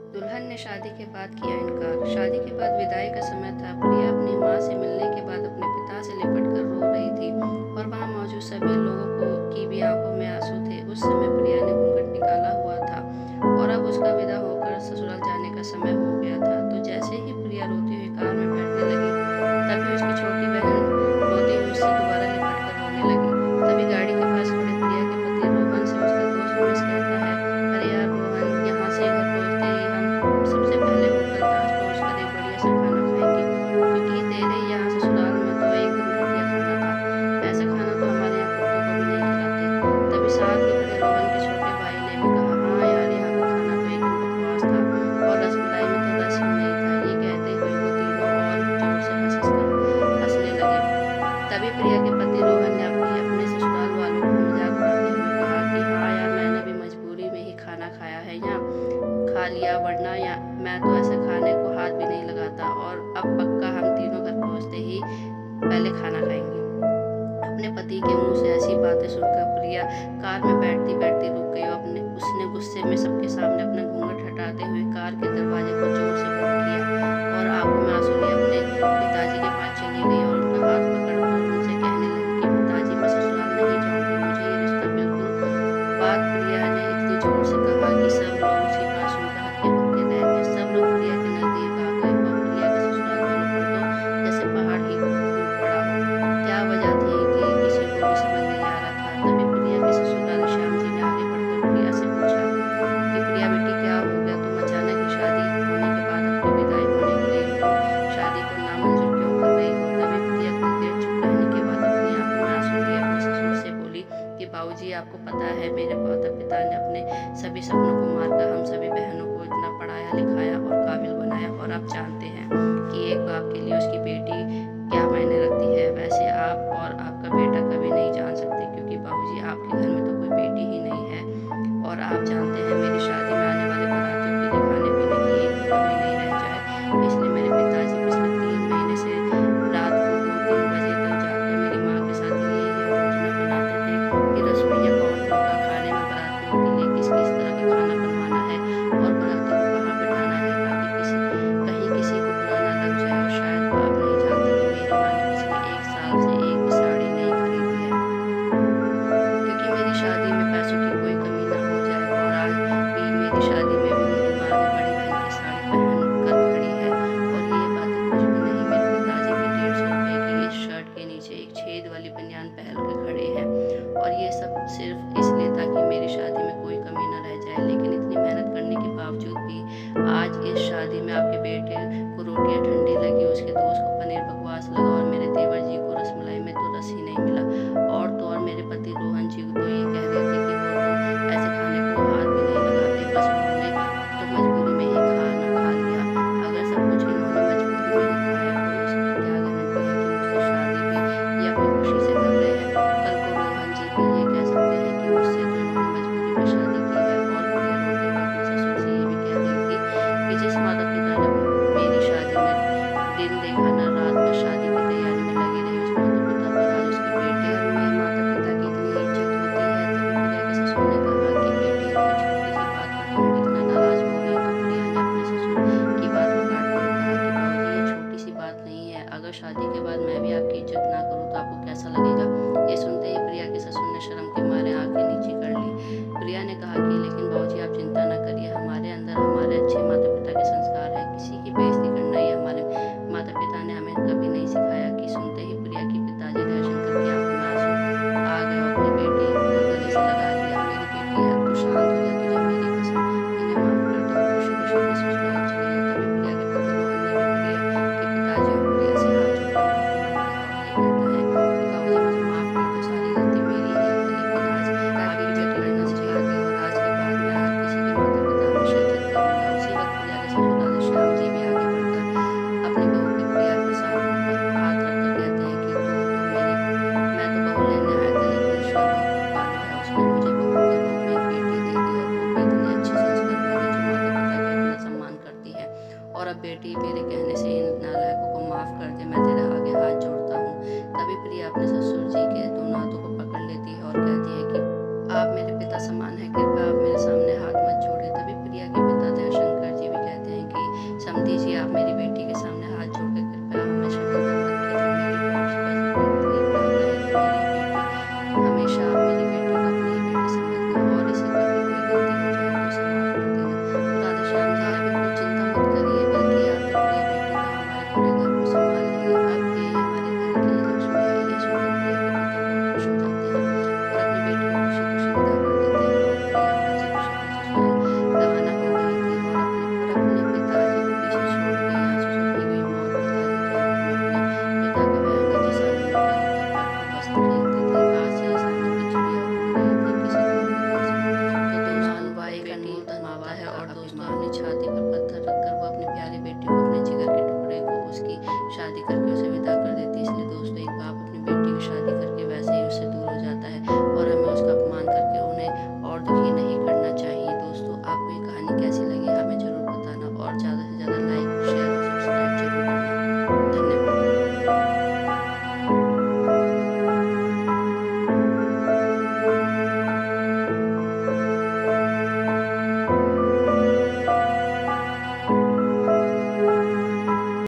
दुल्हन ने शादी के बाद किया इनकार। शादी के बाद विदाई का समय था। प्रिया अपनी माँ से मिलने के बाद अपने पिता से लिपट कर रो रही थी और वहाँ मौजूद सभी लोगों की भी आंखों में आंसू थे। उस समय प्रिया ने घूंघट निकाला हुआ था और अब उसका विदा होकर ससुराल जाने का समय हो गया था। तो जैसे ही प्रिया रोती हुई कार में बैठने लगी, तभी उसकी छोटी बहन रोती हुई उससे दोबारा लिपट कर रोने लगी। तभी गाड़ी के पास खड़े प्रिया के पति रोहन से उसका दोस्त उमेश कहता है, अरे यार रोहन, यहाँ से घर पहुँचते ही हम सबसे पहले होटल ताज पहुँच कर एक बढ़िया सा खाना खाएंगे, क्योंकि तेरे यहाँ ससुराल में तो एकदम घटिया खाना था। ऐसा खाना तो हमारे यहाँ कुत्तों को भी नहीं खिलाते। तभी साथ ही खड़े रोहन के छोटे भाई ने भी कहा, हाँ यार, यहाँ का खाना तो एकदम बकवास था और रसमलाई में तो रस ही नहीं था। ये कहते हुए वो तीनों और जोर से हंसने लगे। तभी प्रिया के पति रोहन ने अपने ससुराल वालों को मजाक उड़ाते हुए कहा कि हाँ यार, मैंने भी मजबूरी में ही खाना खाया है, यहाँ खा लिया, वरना मैं तो ऐसे खाने को हाथ भी नहीं लगाता। और अब पक्का हम तीनों घर पहुँचते ही पहले खाना खाएंगे। अपने पति के मुंह से ऐसी बातें सुनकर प्रिया कार में बैठती बैठती रुक गई और उसने गुस्से में सबके सामने अपना घूंघट हटाते हुए कार के दरवाजे को जोर से बंद किया और आंखों में आंसू लिए अपने पिताजी के पास चली गई और उनका हाथ पकड़कर उनसे कहने लगी कि पिताजी, मैं ससुराल नहीं जाऊंगी, मुझे ये रिश्ता बिल्कुल। बात प्रिया ने इतनी जोर से कहा कि सब लोग उसकी बात सुनकर हक्के बक्के रह गए। सब लोग प्रिया के नजदीक आ गए और प्रिया के ससुराल वालों पर तो जैसे पहाड़ ही टूट पड़ा हो। क्या वजह थी कि किसी को भी समझ नहीं आ रहा था। तभी प्रिया के ससुराल श्याम जी ने आगे बढ़कर प्रिया से पूछा कि प्रिया बेटी, क्या हो गया? तुम अचानक ही शादी होने के बाद अपनी विदाई होने के लिए शादी को नामंजूर क्यों कर रही हो? तभी प्रिया कुछ देर चुप रहने के बाद अपनी आंखों में आंसू लिए अपने ससुर से बोली कि बाबूजी, आपको पता है मेरे माता पिता ने अपने सभी सपनों को मारकर हम सभी बहनों को इतना पढ़ाया लिखाया और काबिल बनाया, और आप जानते हैं कि एक बाप के लिए उसकी बेटी क्या मायने रखती है। वैसे आप और आपका बेटा कभी नहीं जान सकते, क्योंकि बाबूजी, आपके घर में तो कोई बेटी ही नहीं है। और आप जानते हैं मेरी शादी में आने वाले बारातियों के लिए खाने पीने की एक भी कमी नहीं रह जाए। इसलिए मेरे पिताजी पिछले 3 महीने से रात को 2-3 बजे तक जाकर मेरी माँ के साथ ये योजना बनाते थे कि रसोइया कौन होगा, खाने में बारातियों के लिए किस किस तरह का खाना बनवाना है और बारातियों को कहाँ बिठाना है, ताकि कहीं किसी को बुरा ना लग जाए। और शायद आप नहीं जानते कि मेरी माँ ने पिछले 1 साल से एक भी साड़ी नहीं खरीदी है, क्योंकि मेरी शादी में पैसों की कोई कमी ना हो जाए। और आज भी मेरी शादी में भी मेरी माँ ने बड़ी बहन की साड़ी पहन कर खड़ी है। और ये बातें कुछ भी नहीं, मेरे पिताजी भी 150 रुपए की इस शर्ट के नीचे एक छेद वाली बनियान पहन के खड़े हैं। और ये सब सिर्फ इसलिए ताकि मेरी शादी में कोई कमी ना रह जाए। लेकिन इतनी मेहनत करने के बावजूद भी आज इस शादी में आपके बेटे को रोटियां ठंडी लगी, उसके दोस्त को पनीर बकवास लगा और मेरे देवर जी को रसमलाई में तो रस ही नहीं मिला। और तो और मेरे पति रोहन जी तो ये कह रहे थे कि वो तो ऐसे खाने को हाथ भी नहीं लगाते, बस उन्होंने तो मजबूरी में ही खाना खा लिया। अगर सब कुछ इन्होंने मजबूरी में ही खाया तो इसकी क्या गारंटी है कि मुझसे शादी भी ये अपनी खुशी से कर रहे हैं। कल को रोहन जी भी ये कह सकते हैं कि मुझसे तो इन्होंने मजबूरी में शादी की है। और प्रिया रोते हुए अपने ससुर से ये भी कह रही थी कि जिस माता पिता ने मेरी शादी में दिन देखा ना रात भर शादी की तैयारी में लगी रही, उस माता पिता पर आज उसकी बेटी घर में माता पिता की इतनी इज्जत होती है। तभी प्रिया के ससुर ने कहा कि बेटी, इतनी छोटी सी बात पर तुम इतना नाराज हो गई। तो प्रिया ने अपने ससुर की बात को काटते हुए कहा कि बाबूजी, ये छोटी सी बात नहीं है। अगर शादी के बाद मैं भी आपकी इज्जत ना करूँ तो आपको कैसा लगेगा? ये सुनते ही प्रिया के ससुर ने शर्म के मारे आंखें नीचे कर ली। प्रिया ने कहा कि लेकिन बाबूजी, आप चिंता न करिए, हमारे अंदर हमारे अच्छे माता पिता के संस्कार है। किसी की बेइज्जती करना ये हमारे माता पिता ने हमें कभी नहीं सिखाया। कि सुनते ही प्रिया की पिताजी दयाशंकर की आंखों में आंसू आ गए और अपनी बेटी को गले से लगा लिया। मेरी बेटी है, अब तो शांत हो जा, तुझे मेरी कसम, इन्हें माफ कर दे और खुशी खुशी अपने ससुराल चले जा। तभी प्रिया के पति रोहन ने भी प्रिया के पिताजी और प्रिया से हाथ जोड़कर माफी मांगता है और ये कहता है कि बाबूजी, मुझे माफ कर दो, सारी गलती मेरी ही है। लेकिन आज आपकी बेटी ने नस सिखा दी और आज के बाद मैं हर किसी के माता पिता हमेशा इज्जत करूंगा। उसी वक्त प्रिया के ससुराल श्याम जी भी आगे बढ़कर अपनी बहू की प्रिया के साथ पर हाथ रखकर कहते हैं कि मैं तो बहू लेने आया था, लेकिन ईश्वर बहुत कृपालु है, उसने मुझे बहू के रूप में एक बेटी दे दी और वो भी इतने अच्छे संस्कार वाली जो माता पिता का इतना सम्मान करती है। और अब बेटी, मेरे कहने से इन नालायकों को माफ कर दे, मैं तेरे आगे हाथ जोड़ता हूँ। तभी प्रिया अपने ससुर जी के दोनों हाथों को पकड़ लेती है और कहती है कि आप मेरे पिता समान है, कृपया आप मेरे सामने हाथ मत जोड़िए। तभी प्रिया के पिता दयाशंकर जी भी दोस्तों अपनी छाती पर पत्थर रखकर वो अपनी प्यारी बेटी को, अपने जिगर के टुकड़े को, उसकी शादी करके उसे विदा कर देती है। इसलिए दोस्तों एक बाप अपनी बेटी की शादी करके वैसे ही उससे दूर हो जाता है और हमें उसका अपमान करके उन्हें और दुखी नहीं करना चाहिए। दोस्तों आपको ये कहानी कैसी लगी हमें ज़रूर बताना और ज़्यादा से ज़्यादा